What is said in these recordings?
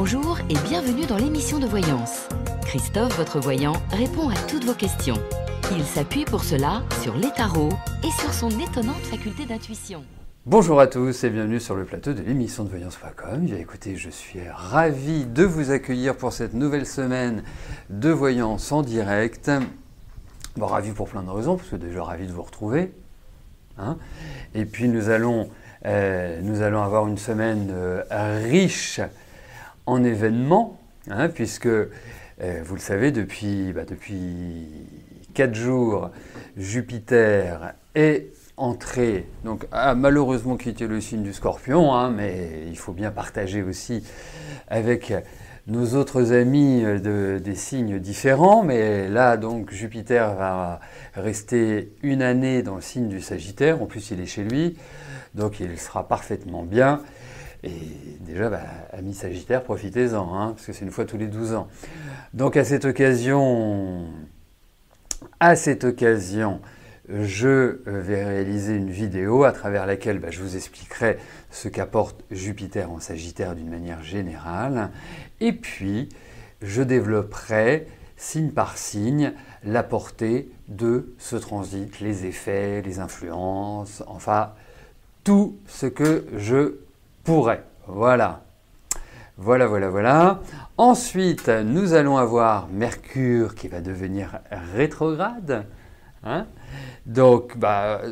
Bonjour et bienvenue dans l'émission de voyance. Christophe, votre voyant, répond à toutes vos questions. Il s'appuie pour cela sur les tarots et sur son étonnante faculté d'intuition. Bonjour à tous et bienvenue sur le plateau de l'émission de voyance.com. Écoutez, je suis ravi de vous accueillir pour cette nouvelle semaine de voyance en direct. Bon, ravi pour plein de raisons, parce que déjà ravi de vous retrouver. Et puis nous allons avoir une semaine riche en événements, puisque vous le savez, depuis 4 jours, Jupiter est entré, donc a malheureusement quitté le signe du Scorpion, mais il faut bien partager aussi avec nos autres amis des signes différents. Mais là, donc, Jupiter va rester une année dans le signe du Sagittaire. En plus, il est chez lui, donc il sera parfaitement bien. Et déjà, amis Sagittaire, profitez-en, parce que c'est une fois tous les 12 ans. Donc, à cette occasion, je vais réaliser une vidéo à travers laquelle je vous expliquerai ce qu'apporte Jupiter en Sagittaire d'une manière générale. Et puis, je développerai, signe par signe, la portée de ce transit, les effets, les influences, enfin, tout ce que je pourrai. Voilà. Ensuite, nous allons avoir Mercure qui va devenir rétrograde. Donc,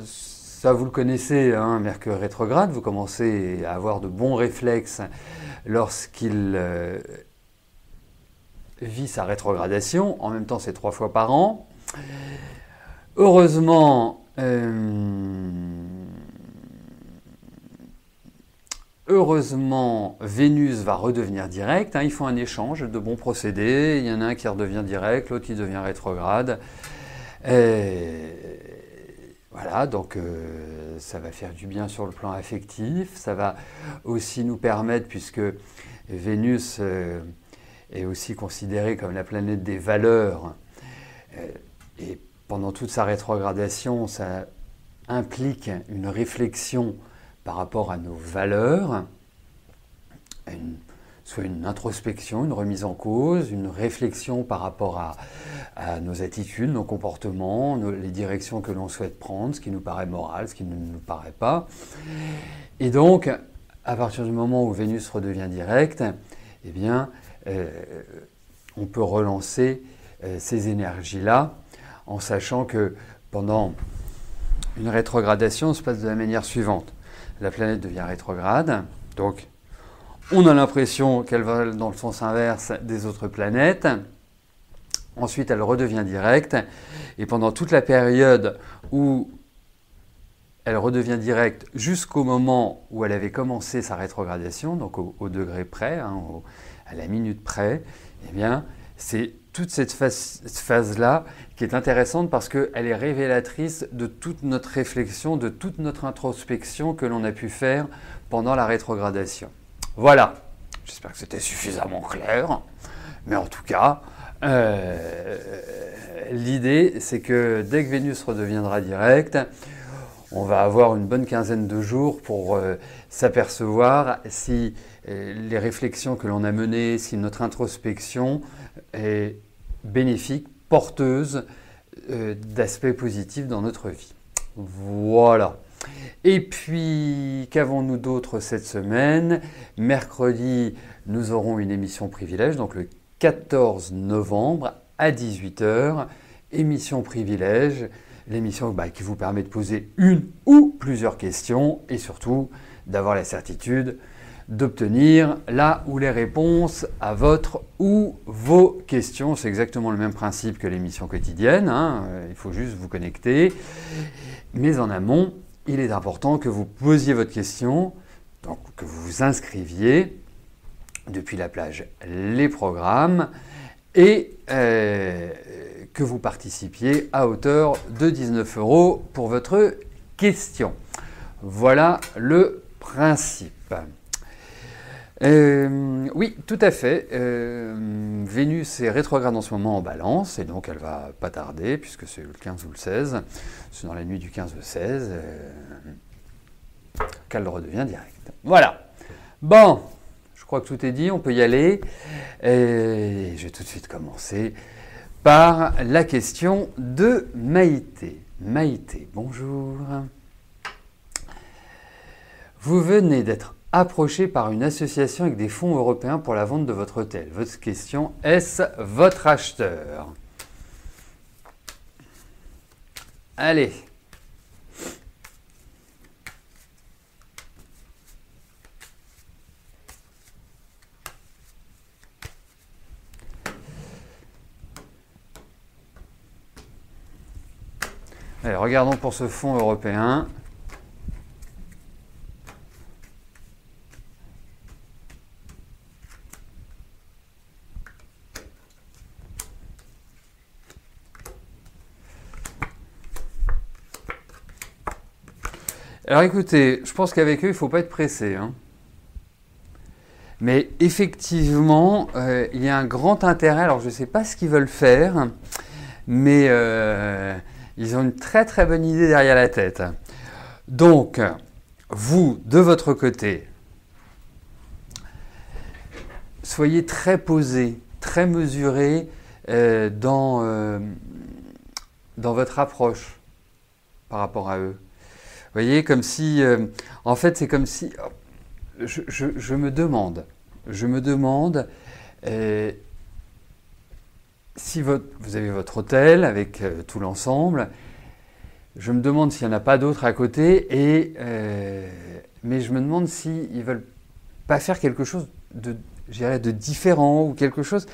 ça vous le connaissez, Mercure rétrograde, vous commencez à avoir de bons réflexes lorsqu'il vit sa rétrogradation. En même temps, c'est 3 fois par an. Heureusement, Vénus va redevenir directe. Ils font un échange de bons procédés. Il y en a un qui redevient direct, l'autre qui devient rétrograde. Voilà, donc ça va faire du bien sur le plan affectif. Ça va aussi nous permettre, puisque Vénus est aussi considérée comme la planète des valeurs, et pendant toute sa rétrogradation, ça implique une réflexion par rapport à nos valeurs, soit une introspection, une remise en cause, une réflexion par rapport à nos attitudes, nos comportements, les directions que l'on souhaite prendre, ce qui nous paraît moral, ce qui ne nous paraît pas. Et donc, à partir du moment où Vénus redevient directe, on peut relancer ces énergies-là en sachant que pendant une rétrogradation, se passe de la manière suivante. La planète devient rétrograde, donc on a l'impression qu'elle va dans le sens inverse des autres planètes. Ensuite, elle redevient directe. Et pendant toute la période où elle redevient directe, jusqu'au moment où elle avait commencé sa rétrogradation, donc au degré près, à la minute près, c'est toute cette phase-là qui est intéressante parce qu'elle est révélatrice de toute notre réflexion, de toute notre introspection que l'on a pu faire pendant la rétrogradation. Voilà, j'espère que c'était suffisamment clair, mais en tout cas, l'idée c'est que dès que Vénus redeviendra directe, on va avoir une bonne quinzaine de jours pour s'apercevoir si les réflexions que l'on a menées, si notre introspection est bénéfique, porteuse d'aspects positifs dans notre vie. Voilà. Et puis, qu'avons-nous d'autre cette semaine ? Mercredi, nous aurons une émission privilège, donc le 14 novembre à 18h, émission privilège, l'émission qui vous permet de poser une ou plusieurs questions et surtout d'avoir la certitude d'obtenir là ou les réponses à votre ou vos questions. C'est exactement le même principe que l'émission quotidienne, il faut juste vous connecter. Mais en amont, il est important que vous posiez votre question, donc que vous vous inscriviez depuis la plage Les Programmes et que vous participiez à hauteur de 19 € pour votre question. Voilà le principe. Oui, tout à fait. Vénus est rétrograde en ce moment en Balance, et donc elle va pas tarder, puisque c'est le 15 ou le 16, c'est dans la nuit du 15 au 16, qu'elle redevient directe. Voilà. Bon, je crois que tout est dit, on peut y aller. Et je vais tout de suite commencer par la question de Maïté. Maïté, bonjour. Vous venez d'être approché par une association avec des fonds européens pour la vente de votre hôtel. Votre question, est-ce votre acheteur? Allez. Allez, regardons pour ce fonds européen. Alors écoutez, je pense qu'avec eux, il ne faut pas être pressé, hein. Mais effectivement, il y a un grand intérêt. Alors je ne sais pas ce qu'ils veulent faire, mais ils ont une très très bonne idée derrière la tête. Donc, vous, de votre côté, soyez très posé, très mesuré dans votre approche par rapport à eux. Vous voyez, comme si, en fait, c'est comme si, je me demande si vous avez votre hôtel avec tout l'ensemble, je me demande s'il n'y en a pas d'autres à côté, mais je me demande s'ils ne veulent pas faire quelque chose de, je dirais, de différent ou quelque chose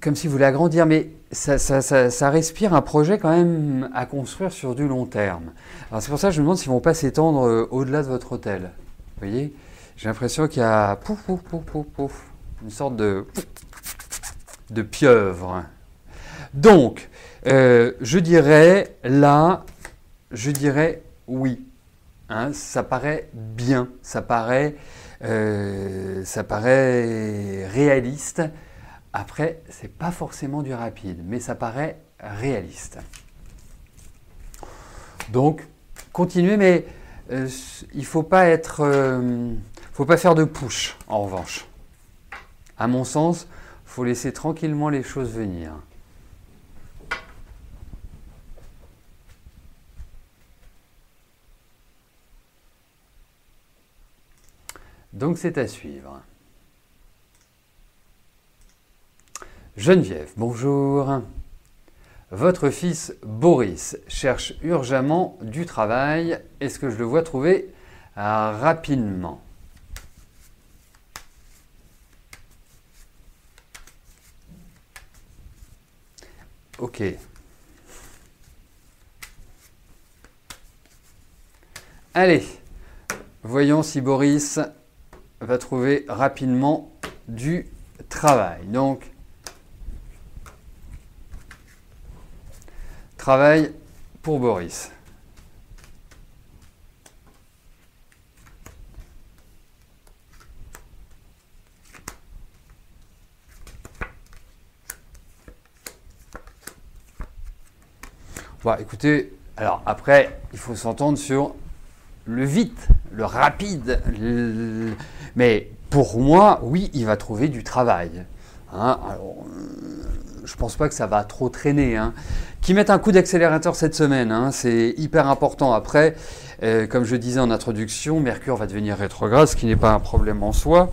comme s'ils voulaient agrandir, mais ça respire un projet quand même à construire sur du long terme. Alors c'est pour ça que je me demande s'ils ne vont pas s'étendre au-delà de votre hôtel. Vous voyez, j'ai l'impression qu'il y a une sorte de pieuvre. Donc, je dirais oui. Hein, ça paraît bien, ça paraît réaliste. Après, c'est pas forcément du rapide, mais ça paraît réaliste. Donc, continuez, mais il faut pas faire de push, en revanche. À mon sens, il faut laisser tranquillement les choses venir. Donc, c'est à suivre. Geneviève, bonjour. Votre fils Boris cherche urgemment du travail. Est-ce que je le vois trouver rapidement? Ok. Allez, voyons si Boris va trouver rapidement du travail. Donc, travail pour Boris. Bon, écoutez, alors après, il faut s'entendre sur le vite, le rapide. Mais pour moi, oui, il va trouver du travail. Hein, alors, je pense pas que ça va trop traîner. Hein. Qu'ils mettent un coup d'accélérateur cette semaine, hein, c'est hyper important. Après, comme je disais en introduction, Mercure va devenir rétrograde, ce qui n'est pas un problème en soi.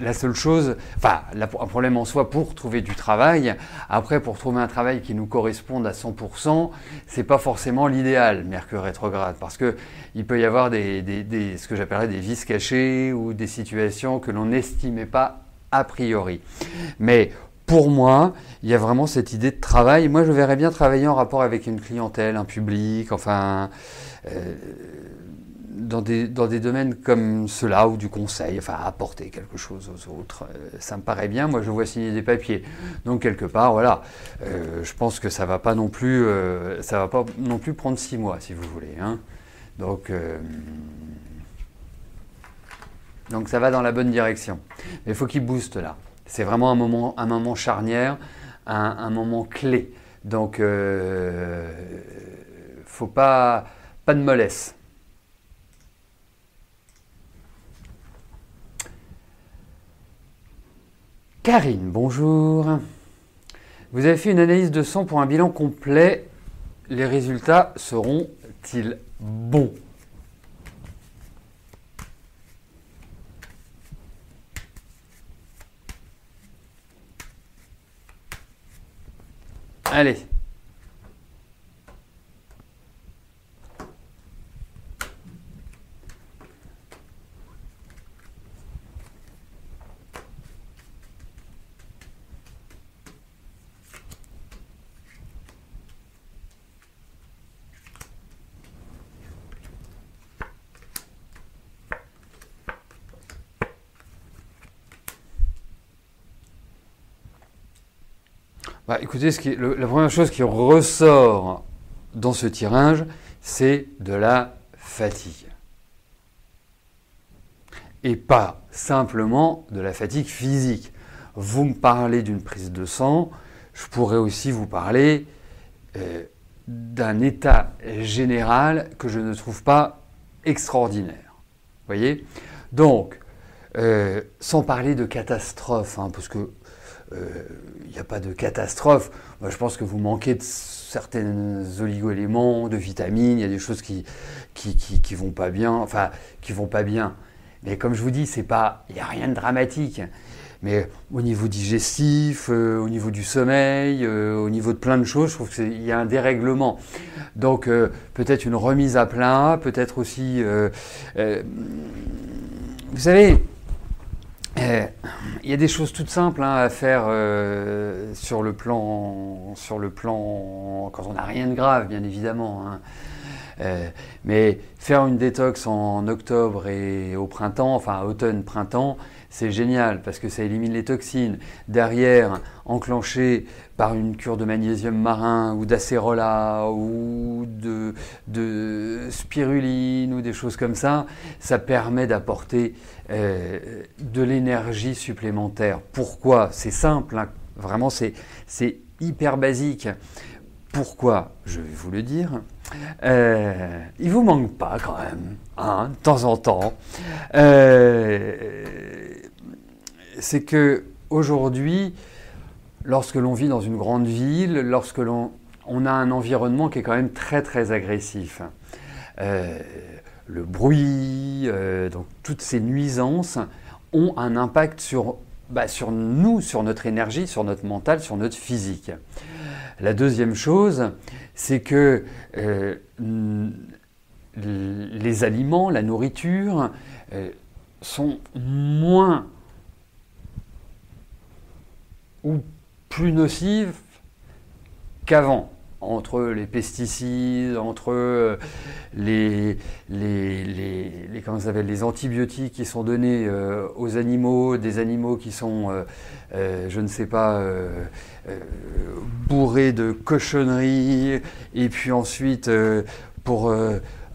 La seule chose, enfin, un problème en soi pour trouver du travail. Après, pour trouver un travail qui nous corresponde à 100%, c'est pas forcément l'idéal, Mercure rétrograde, parce que il peut y avoir ce que j'appellerais des vices cachés ou des situations que l'on n'estimait pas a priori. Mais pour moi, il y a vraiment cette idée de travail. Moi, je verrais bien travailler en rapport avec une clientèle, un public, enfin, dans des domaines comme cela, ou du conseil, enfin, apporter quelque chose aux autres. Ça me paraît bien. Moi, je vois signer des papiers. Donc, quelque part, voilà. Je pense que ça va pas non plus prendre 6 mois, si vous voulez. Hein. Donc, ça va dans la bonne direction. Mais il faut qu'il booste là. C'est vraiment un moment charnière, un moment clé. Donc, faut pas de mollesse. Karine, bonjour. Vous avez fait une analyse de sang pour un bilan complet. Les résultats seront-ils bons? Allez. Bah, écoutez, la première chose qui ressort dans ce tirage, c'est de la fatigue. Et pas simplement de la fatigue physique. Vous me parlez d'une prise de sang, je pourrais aussi vous parler d'un état général que je ne trouve pas extraordinaire. Vous voyez? Donc, sans parler de catastrophe, hein, parce que il n'y a pas de catastrophe. Moi, je pense que vous manquez de certains oligo-éléments, de vitamines, il y a des choses qui vont pas bien, enfin, qui vont pas bien. Mais comme je vous dis, il n'y a rien de dramatique. Mais au niveau digestif, au niveau du sommeil, au niveau de plein de choses, je trouve qu'il y a un dérèglement. Donc, peut-être une remise à plat, peut-être aussi... vous savez... il y a des choses toutes simples à faire sur le plan quand on n'a rien de grave, bien évidemment. Hein. Mais faire une détox en octobre et au printemps, enfin automne-printemps, c'est génial parce que ça élimine les toxines. Derrière, enclenché par une cure de magnésium marin ou d'acérola ou de spiruline ou des choses comme ça, ça permet d'apporter de l'énergie supplémentaire. Pourquoi? C'est simple, hein. Vraiment c'est hyper basique. Pourquoi? Je vais vous le dire. Il vous manque pas quand même, hein, de temps en temps. C'est que aujourd'hui, lorsque l'on vit dans une grande ville, lorsque l'on a un environnement qui est quand même très très agressif, le bruit, donc toutes ces nuisances ont un impact sur nous, sur notre énergie, sur notre mental, sur notre physique. La deuxième chose, c'est que les aliments, la nourriture, sont moins ou plus nocives qu'avant. Entre les pesticides, entre les antibiotiques qui sont donnés aux animaux, des animaux qui sont, je ne sais pas, bourrés de cochonneries, et puis ensuite, pour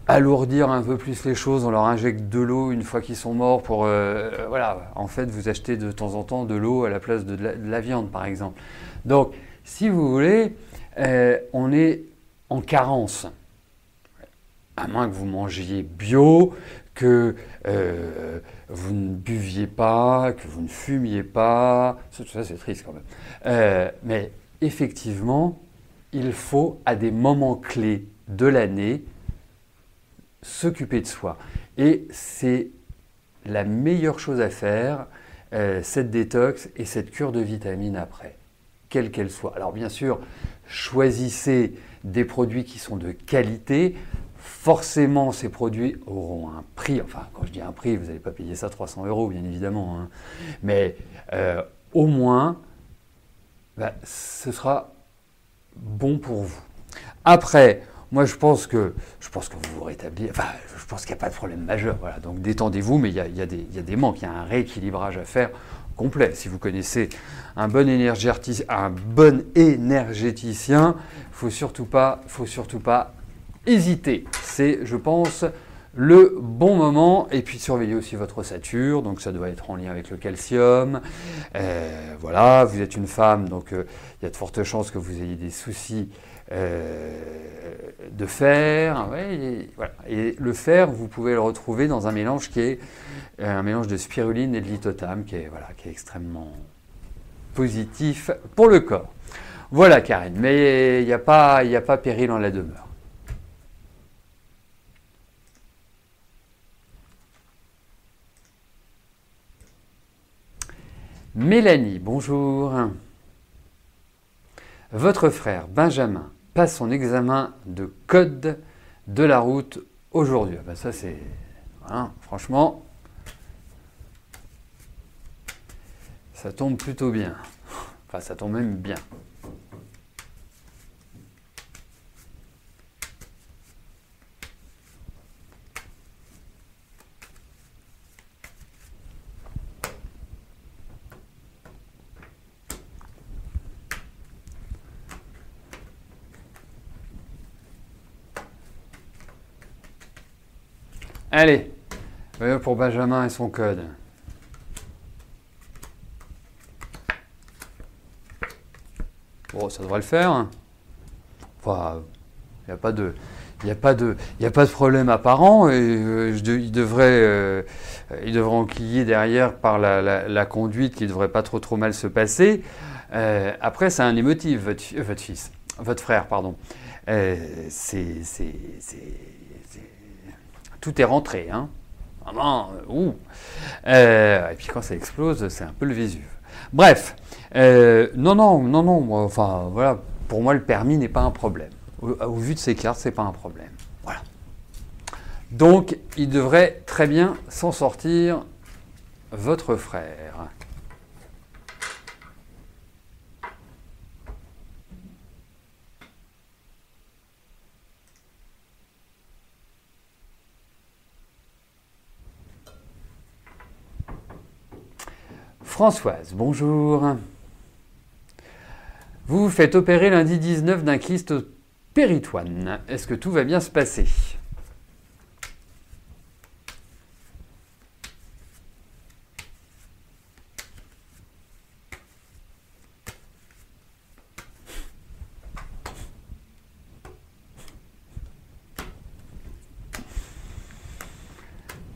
alourdir un peu plus les choses, on leur injecte de l'eau une fois qu'ils sont morts pour, voilà, en fait, vous achetez de temps en temps de l'eau à la place de la viande, par exemple. Donc, si vous voulez, on est en carence, à moins que vous mangiez bio, que vous ne buviez pas, que vous ne fumiez pas, ça c'est triste quand même. Mais effectivement, il faut à des moments clés de l'année s'occuper de soi. Et c'est la meilleure chose à faire, cette détox et cette cure de vitamines après, quelle qu'elle soit. Alors bien sûr, choisissez des produits qui sont de qualité. Forcément, ces produits auront un prix. Enfin, quand je dis un prix, vous n'allez pas payer ça 300 €, bien évidemment. Hein. Mais au moins, ce sera bon pour vous. Après, moi, je pense que vous vous rétablissez. Enfin, je pense qu'il n'y a pas de problème majeur. Voilà. Donc, détendez-vous, mais il y a des manques. Il y a un rééquilibrage à faire complet. Si vous connaissez un bon énergéticien, faut surtout pas hésiter. C'est, je pense, le bon moment. Et puis surveillez aussi votre ossature. Donc ça doit être en lien avec le calcium. Voilà, vous êtes une femme, donc il y a de fortes chances que vous ayez des soucis de fer. Ouais, et, voilà. Et le fer, vous pouvez le retrouver dans un mélange qui est un mélange de spiruline et de lithotame qui est extrêmement positif pour le corps. Voilà Karine, mais il n'y a pas péril en la demeure. Mélanie, bonjour. Votre frère Benjamin passe son examen de code de la route aujourd'hui. Ben ça c'est... Hein, franchement, ça tombe plutôt bien. Enfin, ça tombe même bien. Allez, voyons pour Benjamin et son code. Bon, ça devrait le faire. Enfin, il n'y a pas de problème apparent. Et, il devrait enquiller derrière par la conduite qui ne devrait pas trop mal se passer. Après, c'est un émotif, votre frère, pardon. Tout est rentré, hein. Vraiment, et puis quand ça explose, c'est un peu le Vésuve. Bref, non, enfin voilà, pour moi le permis n'est pas un problème. Au vu de ces cartes, c'est pas un problème. Voilà. Donc, il devrait très bien s'en sortir, votre frère. Françoise, bonjour. Vous vous faites opérer lundi 19 d'un kyste péritoine. Est-ce que tout va bien se passer?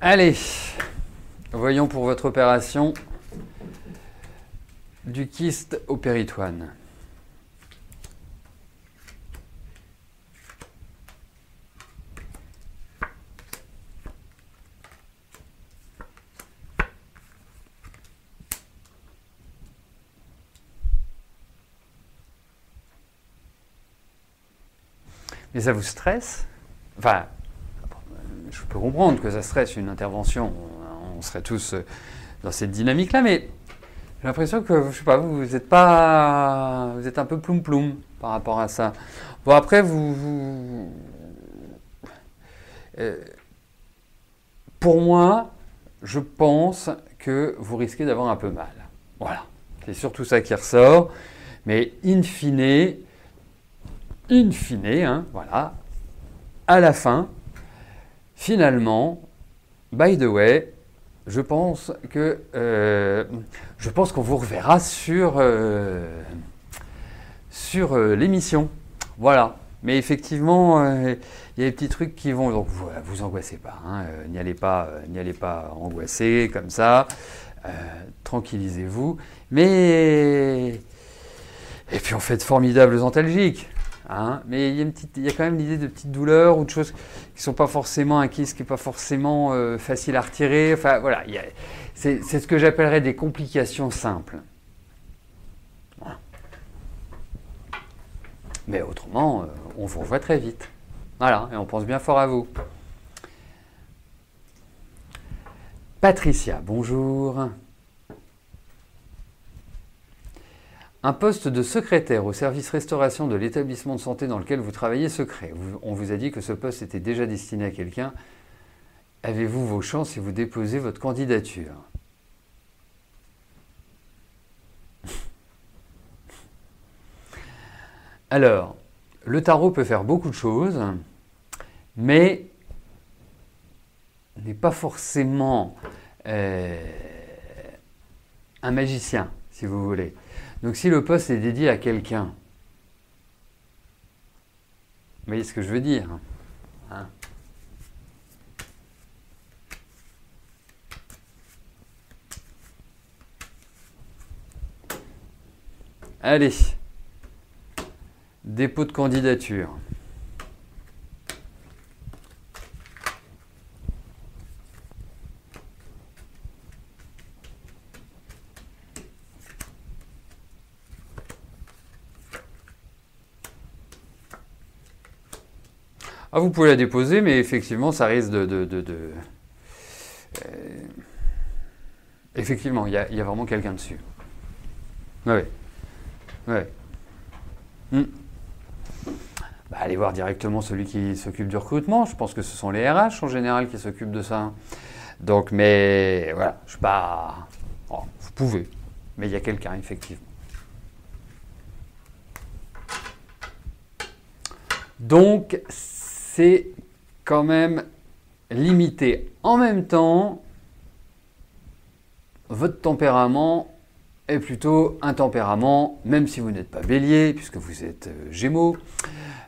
Allez, voyons pour votre opération du kyste au péritoine. Mais ça vous stresse? Enfin, je peux comprendre que ça stresse une intervention. On serait tous dans cette dynamique-là, mais j'ai l'impression que, je sais pas, vous êtes un peu ploum-ploum par rapport à ça. Bon, après, pour moi, je pense que vous risquez d'avoir un peu mal. Voilà, c'est surtout ça qui ressort. Mais in fine, hein, voilà, à la fin, finalement, by the way, je pense qu'on vous reverra sur l'émission. Voilà. Mais effectivement, il y a des petits trucs qui vont. Donc, vous angoissez pas. Hein, n'y allez pas angoissés comme ça. Tranquillisez-vous. Mais et puis on fait de formidables antalgiques. Hein, mais il y a quand même l'idée de petites douleurs ou de choses qui sont pas forcément un kyste qui n'est pas forcément facile à retirer. Enfin voilà, c'est ce que j'appellerais des complications simples. Voilà. Mais autrement, on vous revoit très vite. Voilà, et on pense bien fort à vous. Patricia, bonjour. Un poste de secrétaire au service restauration de l'établissement de santé dans lequel vous travaillez secret. On vous a dit que ce poste était déjà destiné à quelqu'un. Avez-vous vos chances si vous déposez votre candidature? Alors, le tarot peut faire beaucoup de choses, mais n'est pas forcément un magicien, si vous voulez. Donc si le poste est dédié à quelqu'un, vous voyez ce que je veux dire, hein? Allez, dépôt de candidature. Ah, vous pouvez la déposer, mais effectivement, ça risque effectivement, il y a vraiment quelqu'un dessus. Oui, oui. Hmm. Bah, allez voir directement celui qui s'occupe du recrutement. Je pense que ce sont les RH en général qui s'occupent de ça. Donc, mais voilà, je ne sais pas. Oh, vous pouvez, mais il y a quelqu'un, effectivement. Donc, c'est quand même limité. En même temps, votre tempérament est plutôt un tempérament, même si vous n'êtes pas bélier, puisque vous êtes gémeaux,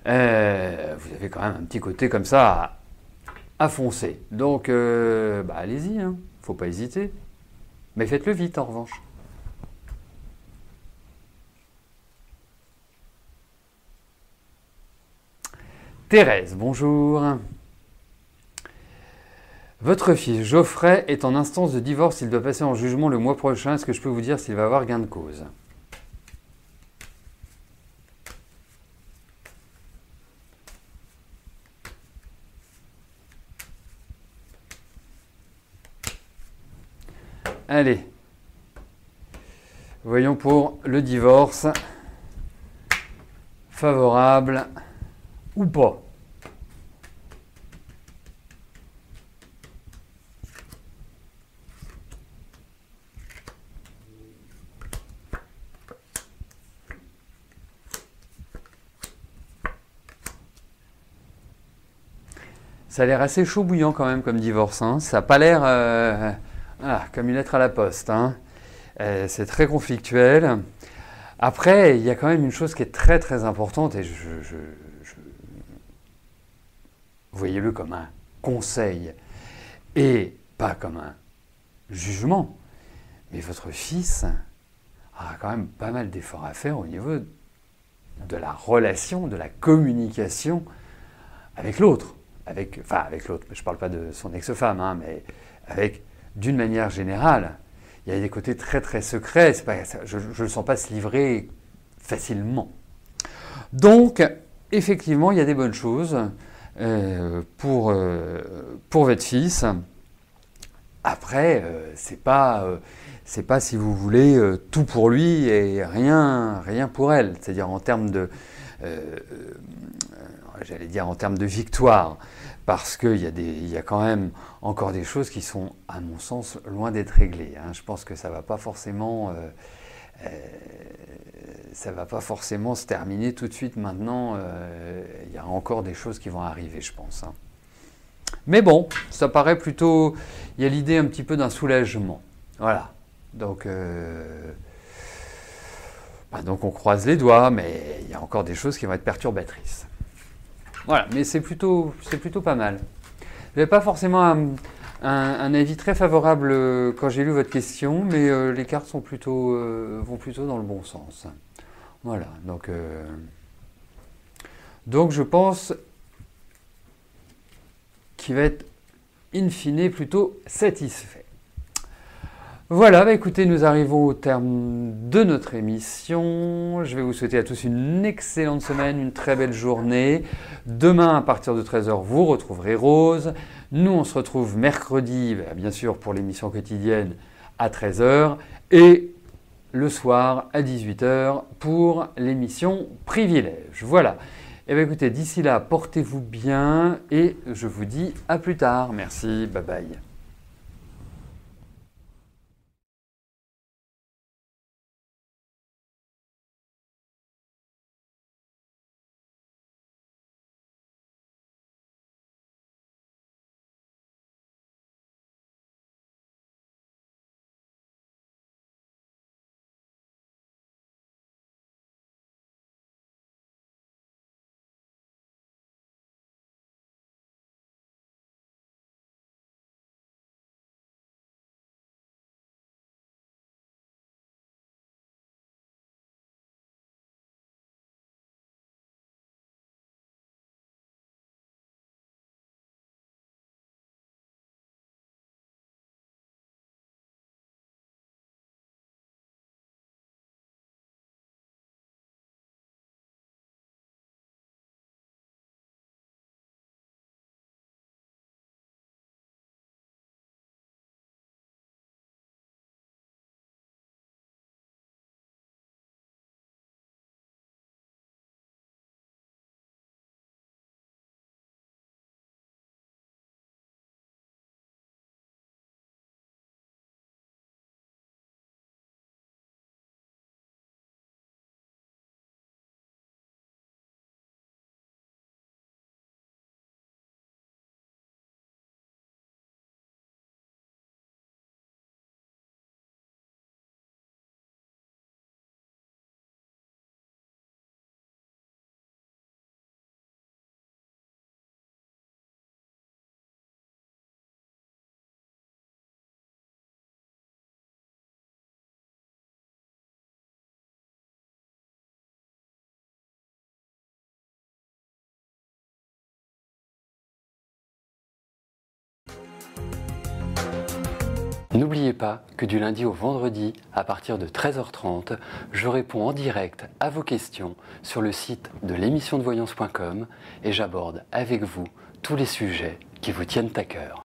vous avez quand même un petit côté comme ça à foncer. Donc, bah, allez-y, hein. Faut pas hésiter. Mais faites-le vite en revanche. Thérèse, bonjour. Votre fils Geoffrey est en instance de divorce, il doit passer en jugement le mois prochain. Est-ce que je peux vous dire s'il va avoir gain de cause? Allez, voyons pour le divorce. Favorable ou pas? Ça a l'air assez chaud bouillant quand même comme divorce, hein. Ça n'a pas l'air comme une lettre à la poste, hein. C'est très conflictuel. Après, il y a quand même une chose qui est très très importante et voyez-le comme un conseil et pas comme un jugement. Mais votre fils a quand même pas mal d'efforts à faire au niveau de la relation, de la communication avec l'autre. Avec l'autre, je ne parle pas de son ex-femme, hein, mais d'une manière générale. Il y a des côtés très très secrets, je ne le sens pas se livrer facilement. Donc, effectivement, il y a des bonnes choses pour votre fils. Après, c'est pas si vous voulez tout pour lui et rien pour elle. C'est-à-dire en termes de j'allais dire en termes de victoire, parce qu'il y a quand même encore des choses qui sont, à mon sens, loin d'être réglées, hein. Je pense que ça va pas forcément se terminer tout de suite maintenant. Il y a encore des choses qui vont arriver, je pense, hein. Mais bon, ça paraît plutôt... Il y a l'idée un petit peu d'un soulagement. Voilà. Donc on croise les doigts, mais il y a encore des choses qui vont être perturbatrices. Voilà, mais c'est plutôt pas mal. Je n'avais pas forcément un avis très favorable quand j'ai lu votre question, mais les cartes vont plutôt dans le bon sens. Voilà, donc je pense qu'il va être in fine plutôt satisfait. Voilà, bah écoutez, nous arrivons au terme de notre émission. Je vais vous souhaiter à tous une excellente semaine, une très belle journée. Demain, à partir de 13h, vous retrouverez Rose. Nous, on se retrouve mercredi, bien sûr, pour l'émission quotidienne à 13h. Et le soir, à 18h, pour l'émission Privilège. Voilà. Et bien écoutez, d'ici là, portez-vous bien et je vous dis à plus tard. Merci, bye bye. N'oubliez pas que du lundi au vendredi, à partir de 13h30, je réponds en direct à vos questions sur le site de l'émissiondevoyance.com et j'aborde avec vous tous les sujets qui vous tiennent à cœur.